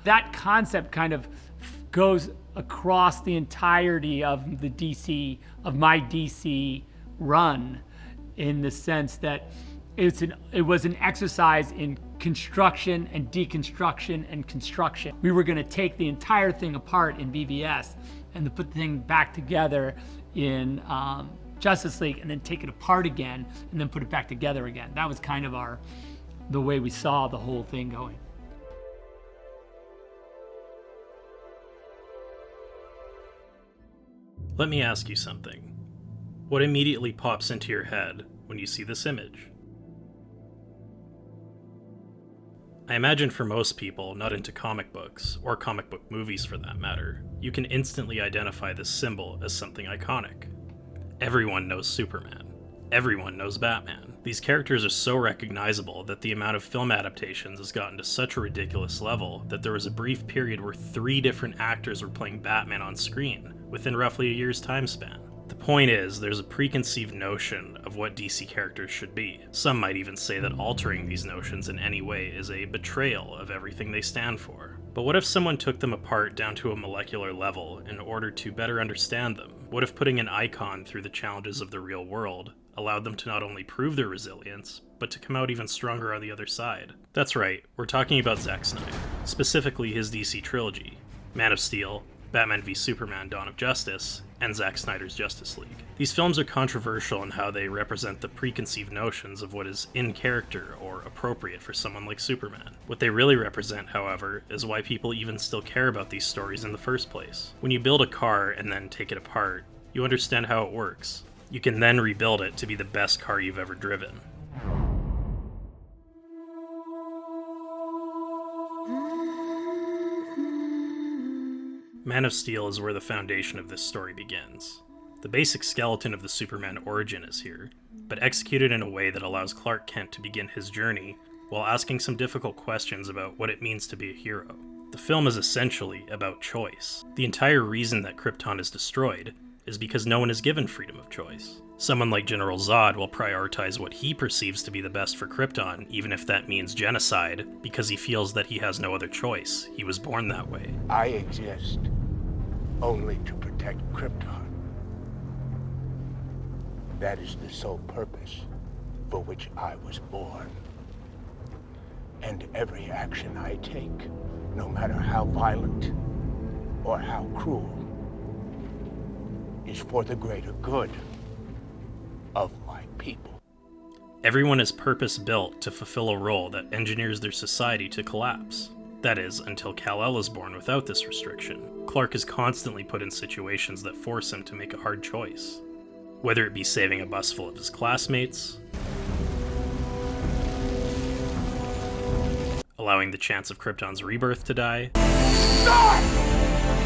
that concept kind of goes across the entirety of my DC run, in the sense that it was an exercise in construction and deconstruction and construction. We were going to take the entire thing apart in BVS and to put the thing back together in Justice League, and then take it apart again and then put it back together again. That was kind of the way we saw the whole thing going. Let me ask you something. What immediately pops into your head when you see this image? I imagine for most people not into comic books, or comic book movies for that matter, you can instantly identify this symbol as something iconic. Everyone knows Superman. Everyone knows Batman. These characters are so recognizable that the amount of film adaptations has gotten to such a ridiculous level that there was a brief period where 3 different actors were playing Batman on screen within roughly a year's time span. The point is, there's a preconceived notion of what DC characters should be. Some might even say that altering these notions in any way is a betrayal of everything they stand for. But what if someone took them apart down to a molecular level in order to better understand them? What if putting an icon through the challenges of the real world allowed them to not only prove their resilience, but to come out even stronger on the other side? That's right, we're talking about Zack Snyder, specifically his DC Trilogy: Man of Steel, Batman v Superman: Dawn of Justice, and Zack Snyder's Justice League. These films are controversial in how they represent the preconceived notions of what is in character or appropriate for someone like Superman. What they really represent, however, is why people even still care about these stories in the first place. When you build a car and then take it apart, you understand how it works. You can then rebuild it to be the best car you've ever driven. Man of Steel is where the foundation of this story begins. The basic skeleton of the Superman origin is here, but executed in a way that allows Clark Kent to begin his journey while asking some difficult questions about what it means to be a hero. The film is essentially about choice. The entire reason that Krypton is destroyed is because no one is given freedom of choice. Someone like General Zod will prioritize what he perceives to be the best for Krypton, even if that means genocide, because he feels that he has no other choice. He was born that way. I exist only to protect Krypton. That is the sole purpose for which I was born. And every action I take, no matter how violent or how cruel, is for the greater good of my people. Everyone is purpose-built to fulfill a role that engineers their society to collapse. That is, until Kal-El is born without this restriction. Clark is constantly put in situations that force him to make a hard choice. Whether it be saving a bus full of his classmates, allowing the chance of Krypton's rebirth to die. Stop!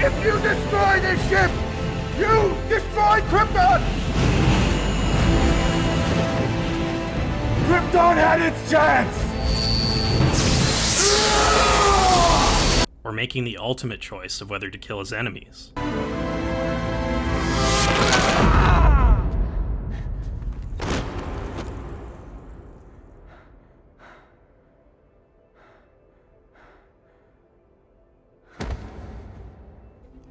If you destroy this ship, you destroy Krypton! Krypton had its chance! Or making the ultimate choice of whether to kill his enemies.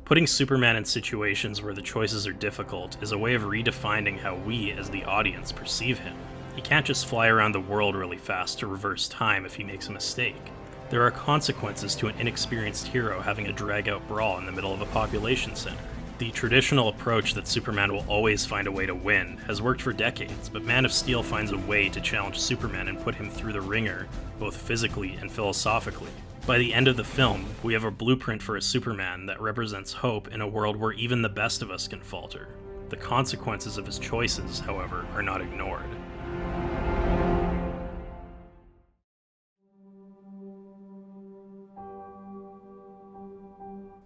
Putting Superman in situations where the choices are difficult is a way of redefining how we, as the audience, perceive him. He can't just fly around the world really fast to reverse time if he makes a mistake. There are consequences to an inexperienced hero having a drag-out brawl in the middle of a population center. The traditional approach that Superman will always find a way to win has worked for decades, but Man of Steel finds a way to challenge Superman and put him through the ringer, both physically and philosophically. By the end of the film, we have a blueprint for a Superman that represents hope in a world where even the best of us can falter. The consequences of his choices, however, are not ignored.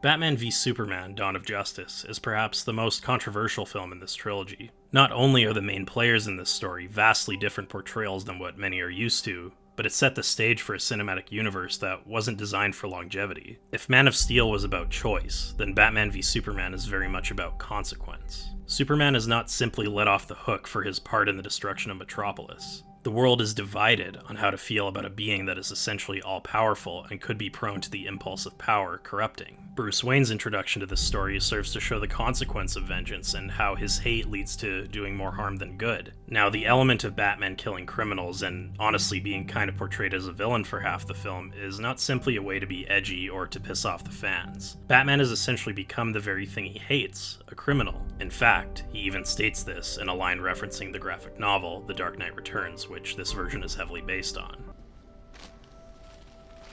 Batman v Superman: Dawn of Justice is perhaps the most controversial film in this trilogy. Not only are the main players in this story vastly different portrayals than what many are used to, but it set the stage for a cinematic universe that wasn't designed for longevity. If Man of Steel was about choice, then Batman v Superman is very much about consequence. Superman is not simply let off the hook for his part in the destruction of Metropolis. The world is divided on how to feel about a being that is essentially all-powerful and could be prone to the impulse of power corrupting. Bruce Wayne's introduction to this story serves to show the consequence of vengeance and how his hate leads to doing more harm than good. Now, the element of Batman killing criminals and honestly being kind of portrayed as a villain for half the film is not simply a way to be edgy or to piss off the fans. Batman has essentially become the very thing he hates, a criminal. In fact, he even states this in a line referencing the graphic novel, The Dark Knight Returns, which this version is heavily based on.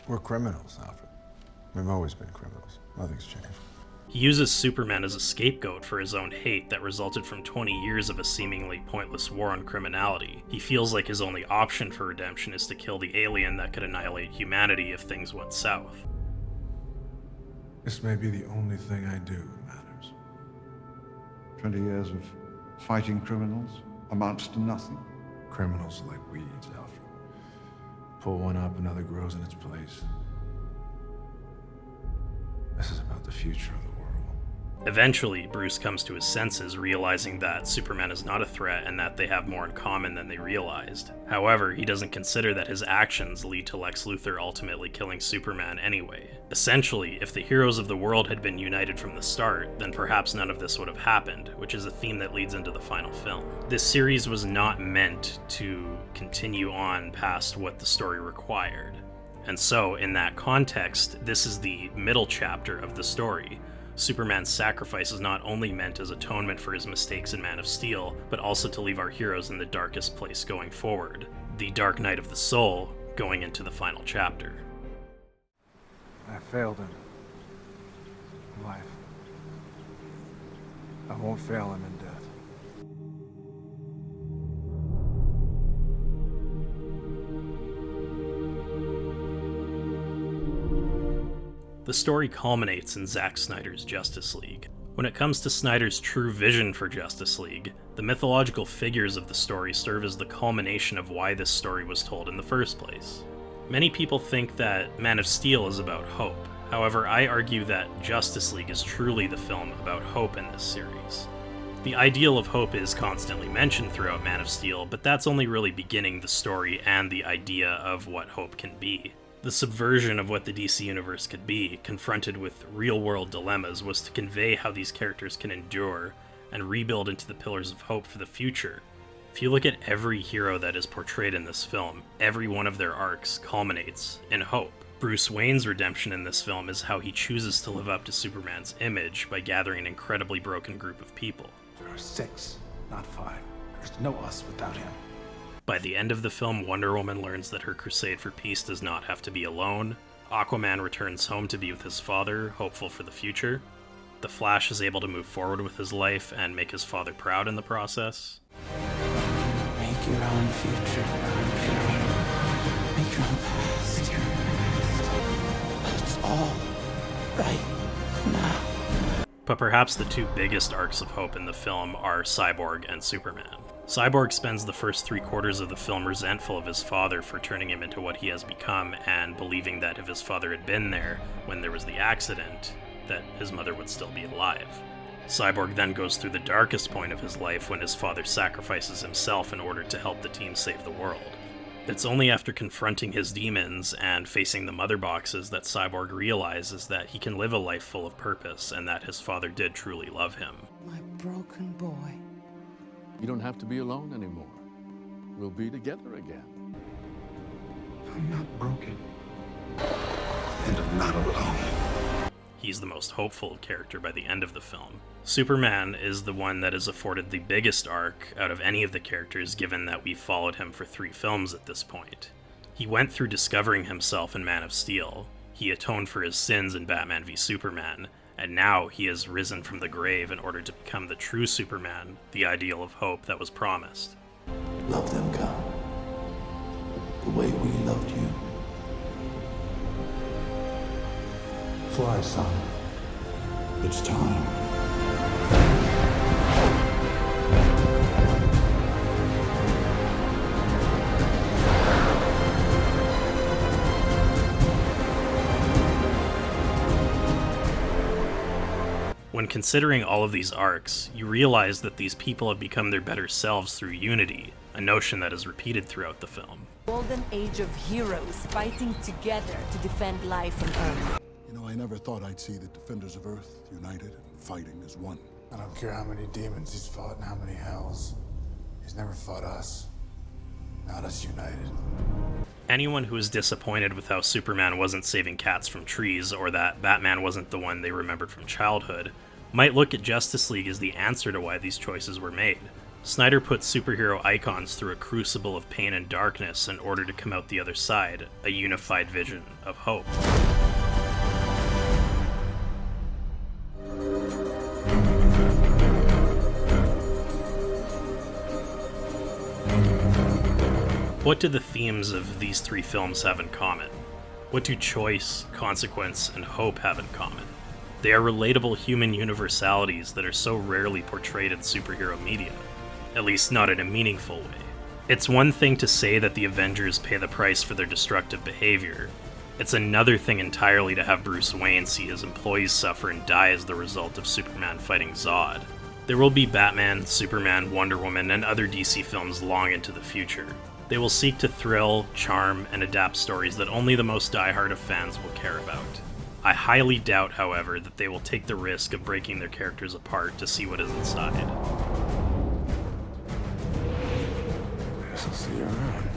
We're criminals, Alfred. We've always been criminals. Nothing's changed. He uses Superman as a scapegoat for his own hate that resulted from 20 years of a seemingly pointless war on criminality. He feels like his only option for redemption is to kill the alien that could annihilate humanity if things went south. This may be the only thing I do that matters. 20 years of fighting criminals amounts to nothing. Criminals are like weeds, Alfred. Pull one up, another grows in its place. This is about the future of the world. Eventually, Bruce comes to his senses, realizing that Superman is not a threat and that they have more in common than they realized. However, he doesn't consider that his actions lead to Lex Luthor ultimately killing Superman anyway. Essentially, if the heroes of the world had been united from the start, then perhaps none of this would have happened, which is a theme that leads into the final film. This series was not meant to continue on past what the story required. And so, in that context, this is the middle chapter of the story. Superman's sacrifice is not only meant as atonement for his mistakes in Man of Steel, but also to leave our heroes in the darkest place going forward. The dark night of the soul, going into the final chapter. I failed him. In life. I won't fail him in death. The story culminates in Zack Snyder's Justice League. When it comes to Snyder's true vision for Justice League, the mythological figures of the story serve as the culmination of why this story was told in the first place. Many people think that Man of Steel is about hope. However, I argue that Justice League is truly the film about hope in this series. The ideal of hope is constantly mentioned throughout Man of Steel, but that's only really beginning the story and the idea of what hope can be. The subversion of what the DC Universe could be, confronted with real-world dilemmas, was to convey how these characters can endure and rebuild into the pillars of hope for the future. If you look at every hero that is portrayed in this film, every one of their arcs culminates in hope. Bruce Wayne's redemption in this film is how he chooses to live up to Superman's image by gathering an incredibly broken group of people. There are 6, not 5. There's no us without him. By the end of the film, Wonder Woman learns that her crusade for peace does not have to be alone. Aquaman returns home to be with his father, hopeful for the future. The Flash is able to move forward with his life and make his father proud in the process. Make your own future. Make your own past. But it's all right now. But perhaps the two biggest arcs of hope in the film are Cyborg and Superman. Cyborg spends the first 3/4 of the film resentful of his father for turning him into what he has become, and believing that if his father had been there when there was the accident, that his mother would still be alive. Cyborg then goes through the darkest point of his life when his father sacrifices himself in order to help the team save the world. It's only after confronting his demons and facing the mother boxes that Cyborg realizes that he can live a life full of purpose and that his father did truly love him. My broken boy. You don't have to be alone anymore. We'll be together again. I'm not broken. And I'm not alone. He's the most hopeful character by the end of the film. Superman is the one that is afforded the biggest arc out of any of the characters, given that we've followed him for 3 films at this point. He went through discovering himself in Man of Steel, he atoned for his sins in Batman v Superman, and now he has risen from the grave in order to become the true Superman, the ideal of hope that was promised. Love them, God. The way we loved you. Fly, son. It's time. When considering all of these arcs, you realize that these people have become their better selves through unity. a notion that is repeated throughout the film. Golden age of heroes fighting together to defend life on Earth. You know, I never thought I'd see the defenders of Earth united and fighting as one. I don't care how many demons he's fought and how many hells. He's never fought us. Not us united. Anyone who is disappointed with how Superman wasn't saving cats from trees, or that Batman wasn't the one they remembered from childhood, might look at Justice League as the answer to why these choices were made. Snyder put superhero icons through a crucible of pain and darkness in order to come out the other side, a unified vision of hope. What do the themes of these three films have in common? What do choice, consequence, and hope have in common? They are relatable human universalities that are so rarely portrayed in superhero media, at least not in a meaningful way. It's one thing to say that the Avengers pay the price for their destructive behavior. It's another thing entirely to have Bruce Wayne see his employees suffer and die as the result of Superman fighting Zod. There will be Batman, Superman, Wonder Woman, and other DC films long into the future. They will seek to thrill, charm, and adapt stories that only the most diehard of fans will care about. I highly doubt, however, that they will take the risk of breaking their characters apart to see what is inside. Guess I'll see you around.